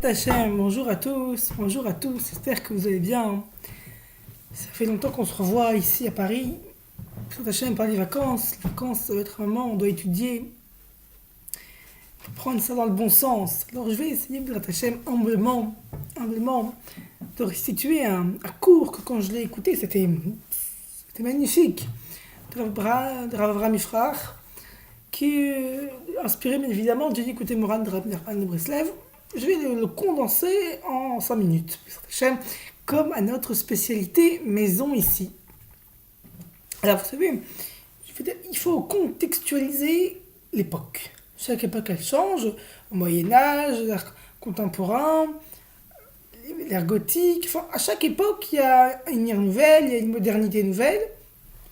Hachem, bonjour à tous, j'espère que vous allez bien. Ça fait longtemps qu'on se revoit ici à Paris. Hachem, par les vacances ça va être un moment où on doit étudier, prendre ça dans le bon sens. Alors je vais essayer, Hachem, humblement, de restituer un cours que quand je l'ai écouté, c'était magnifique. De Rav Avraham Ifrach, qui est inspiré bien évidemment du écouté Moran de Rav Nachman de Breslev. Je vais le condenser en 5 minutes, comme à notre spécialité maison ici. Alors vous savez, il faut contextualiser l'époque. Chaque époque elle change, au Moyen-Âge, l'art contemporain, l'ère gothique. Enfin, à chaque époque il y a une ère nouvelle, il y a une modernité nouvelle.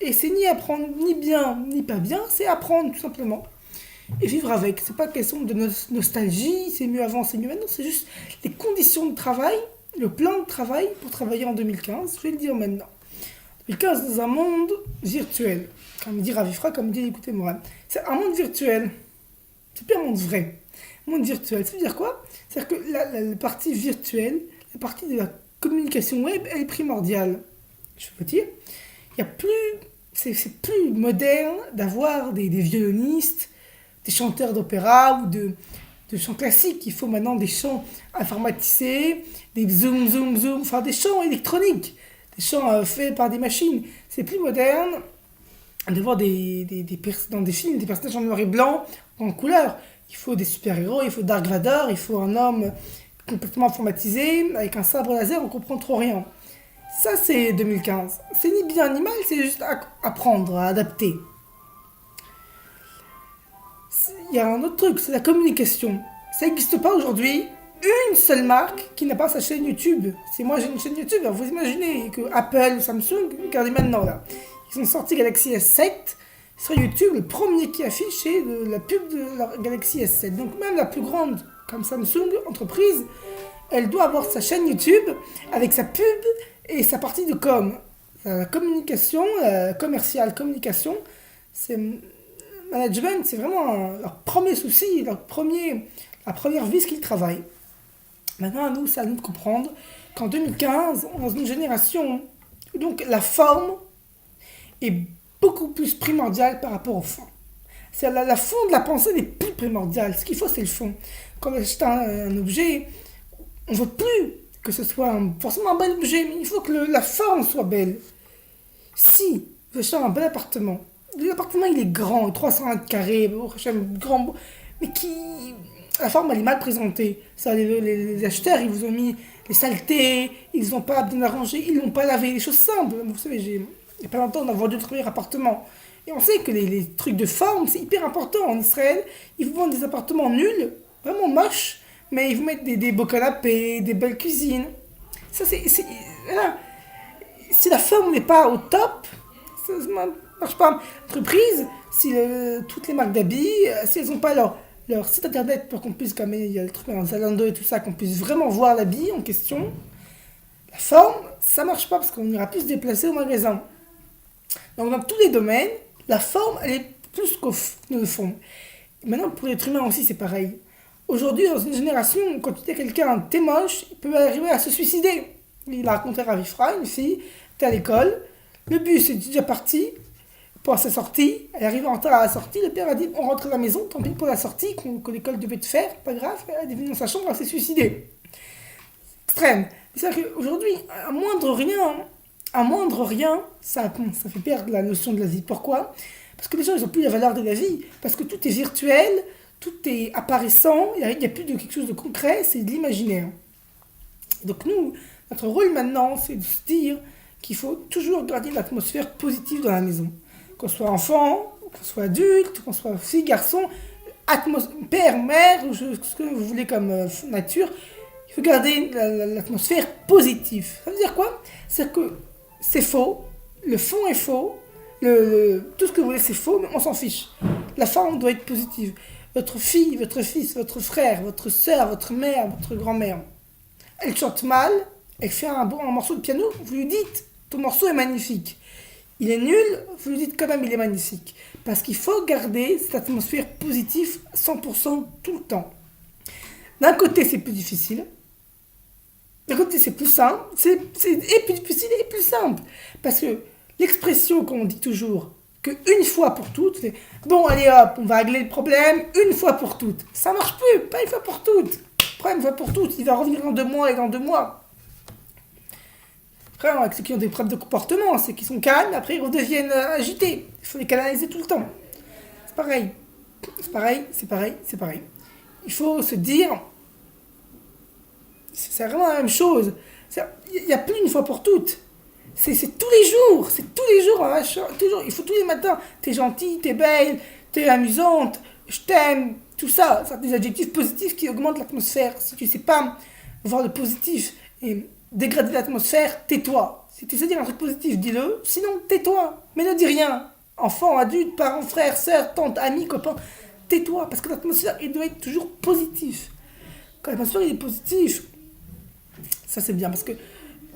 Et c'est ni apprendre ni bien ni pas bien, c'est apprendre tout simplement. Et vivre avec. C'est pas question de nostalgie, c'est mieux avant, c'est mieux maintenant, c'est juste les conditions de travail, le plan de travail pour travailler en 2015, je vais le dire maintenant. 2015 dans un monde virtuel, comme dit Rav Ifrach, comme dit écoutez Moran. C'est un monde virtuel, c'est pas un monde vrai. Un monde virtuel, ça veut dire quoi? C'est-à-dire que la partie virtuelle, la partie de la communication web, elle est primordiale. Je peux dire, il y a plus, c'est plus moderne d'avoir des violonistes, des chanteurs d'opéra ou de chants classiques. Il faut maintenant des chants informatisés, des zoom, enfin des chants électroniques, des chants faits par des machines. C'est plus moderne de voir dans des films des personnages en noir et blanc, en couleur. Il faut des super-héros, il faut Dark Vador, il faut un homme complètement informatisé, avec un sabre laser, on comprend trop rien. Ça, c'est 2015. C'est ni bien ni mal, c'est juste apprendre, à adapter. Il y a un autre truc, c'est la communication. Ça n'existe pas aujourd'hui une seule marque qui n'a pas sa chaîne YouTube. Si moi j'ai une chaîne YouTube, alors vous imaginez que Apple ou Samsung, regardez maintenant là, ils ont sorti Galaxy S7 sur YouTube, le premier qui affiche est la pub de la Galaxy S7. Donc même la plus grande, comme Samsung, entreprise, elle doit avoir sa chaîne YouTube avec sa pub et sa partie de com. La communication, commerciale, communication, c'est management, c'est vraiment leur premier souci, la première vis qu'ils travaillent. Maintenant, c'est à nous de comprendre qu'en 2015, dans une génération, donc la forme est beaucoup plus primordiale par rapport au fond. C'est la fond de la pensée n'est plus primordiale. Ce qu'il faut, c'est le fond. Quand on achète un objet, on ne veut plus que ce soit forcément un bel objet, mais il faut que la forme soit belle. Si vous achetez un bel appartement, l'appartement il est grand, 300 mètres carrés, grand, mais la forme elle est mal présentée. Ça, les acheteurs ils vous ont mis les saletés, ils n'ont pas bien arrangé, ils n'ont pas lavé, les choses simples. Vous savez, il n'y a pas longtemps on a vendu notre premier appartement. Et on sait que les trucs de forme c'est hyper important en Israël. Ils vous vendent des appartements nuls, vraiment moches, mais ils vous mettent des beaux canapés, des belles cuisines. Ça voilà. Si la forme n'est pas au top, ça ne marche pas. Entreprise, si toutes les marques d'habits, si elles n'ont pas leur site internet pour qu'on puisse, comme il y a le truc dans Zalando et tout ça, qu'on puisse vraiment voir l'habit en question, la forme, ça marche pas parce qu'on ira plus se déplacer au magasin. Donc dans tous les domaines, la forme, elle est plus que le fond. Et maintenant, pour l'être humain aussi, c'est pareil. Aujourd'hui, dans une génération, quand tu dis à quelqu'un, t'es moche, il peut arriver à se suicider. Il a raconté à Rav Ifrach, une fille, t'es à l'école, le bus est déjà parti pour sa sortie, elle arrive en retard à la sortie, le père a dit on rentre à la maison, tant pis pour la sortie que l'école devait te faire, pas grave, elle est venue dans sa chambre, elle s'est suicidée. Extrême. C'est-à-dire qu'aujourd'hui, à moindre rien, ça fait perdre la notion de la vie. Pourquoi? Parce que les gens, ils n'ont plus la valeur de la vie, parce que tout est virtuel, tout est apparaissant, il n'y a plus de quelque chose de concret, c'est de l'imaginaire. Donc nous, notre rôle maintenant, c'est de se dire qu'il faut toujours garder une atmosphère positive dans la maison. Qu'on soit enfant, qu'on soit adulte, qu'on soit fille, garçon, père, mère, ce que vous voulez comme nature, il faut garder l'atmosphère positive. Ça veut dire quoi? C'est que c'est faux, le fond est faux, tout ce que vous voulez c'est faux, mais on s'en fiche. La forme doit être positive. Votre fille, votre fils, votre frère, votre soeur, votre mère, votre grand-mère, elle chante mal, elle fait un morceau de piano, vous lui dites, ton morceau est magnifique. Il est nul, vous lui dites quand même il est magnifique. Parce qu'il faut garder cette atmosphère positive 100% tout le temps. D'un côté c'est plus difficile, D'un côté, c'est plus simple, et plus difficile et plus simple. Parce que l'expression qu'on dit toujours, que une fois pour toutes, c'est bon, allez hop, on va régler le problème une fois pour toutes. Ça marche plus, pas une fois pour toutes. Le problème, une fois pour toutes, il va revenir dans 2 mois et dans 2 mois. Après, avec ceux qui ont des problèmes de comportement, c'est qu'ils sont calmes, après ils redeviennent agités. Il faut les canaliser tout le temps. C'est pareil. C'est pareil, c'est pareil, c'est pareil. Il faut se dire, c'est vraiment la même chose. Il n'y a plus une fois pour toutes. C'est tous les jours. C'est tous les jours. Toujours. Il faut tous les matins. T'es gentille, t'es belle, t'es amusante, je t'aime. Tout ça, c'est des adjectifs positifs qui augmentent l'atmosphère. Si tu sais pas voir le positif et dégrader l'atmosphère, tais-toi. Si tu sais dire un truc positif, dis-le. Sinon, tais-toi. Mais ne dis rien. Enfant, adulte, parents, frères, sœurs, tantes, amis, copains, tais-toi. Parce que l'atmosphère, il doit être toujours positif. Quand l'atmosphère il est positif, ça c'est bien. Parce que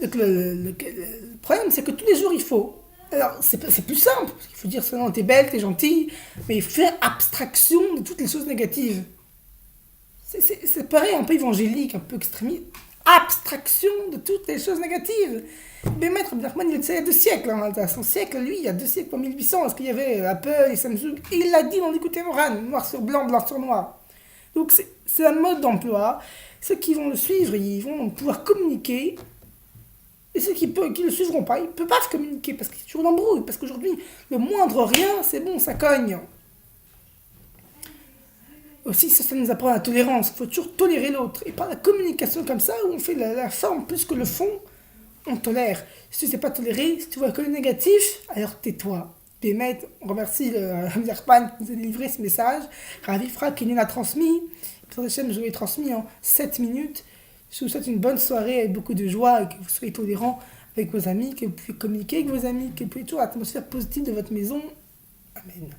le problème, c'est que tous les jours, il faut. Alors, c'est plus simple. Parce qu'il faut dire seulement t'es belle, t'es gentille. Mais il faut faire abstraction de toutes les choses négatives. C'est pareil, un peu évangélique, un peu extrémiste. Abstraction de toutes les choses négatives. Mais Maître Abdelrahman, il y a 2 siècles. Hein, à son siècle, lui, il y a 2 siècles, en 1800, parce qu'il y avait Apple et Samsung. Et il l'a dit dans l'écoute Moran, noir sur blanc, blanc sur noir. Donc, c'est un mode d'emploi. Ceux qui vont le suivre, ils vont pouvoir communiquer. Et ceux qui ne le suivront pas, ils ne peuvent pas se communiquer parce qu'il y a toujours l'embrouille. Parce qu'aujourd'hui, le moindre rien, c'est bon, ça cogne. Aussi, ça nous apprend la tolérance. Il faut toujours tolérer l'autre. Et par la communication comme ça, où on fait la forme plus que le fond, on tolère. Si tu ne sais pas tolérer, si tu vois que le négatif, alors tais-toi. Bémet, on remercie le Rahman qui nous a délivré ce message. Ravi Fra qui nous l'a transmis. Sur la chaîne, je l'ai transmis en 7 minutes. Je vous souhaite une bonne soirée avec beaucoup de joie et que vous soyez tolérants avec vos amis, que vous puissiez communiquer avec vos amis, que vous puissiez toujours l'atmosphère positive de votre maison. Amen.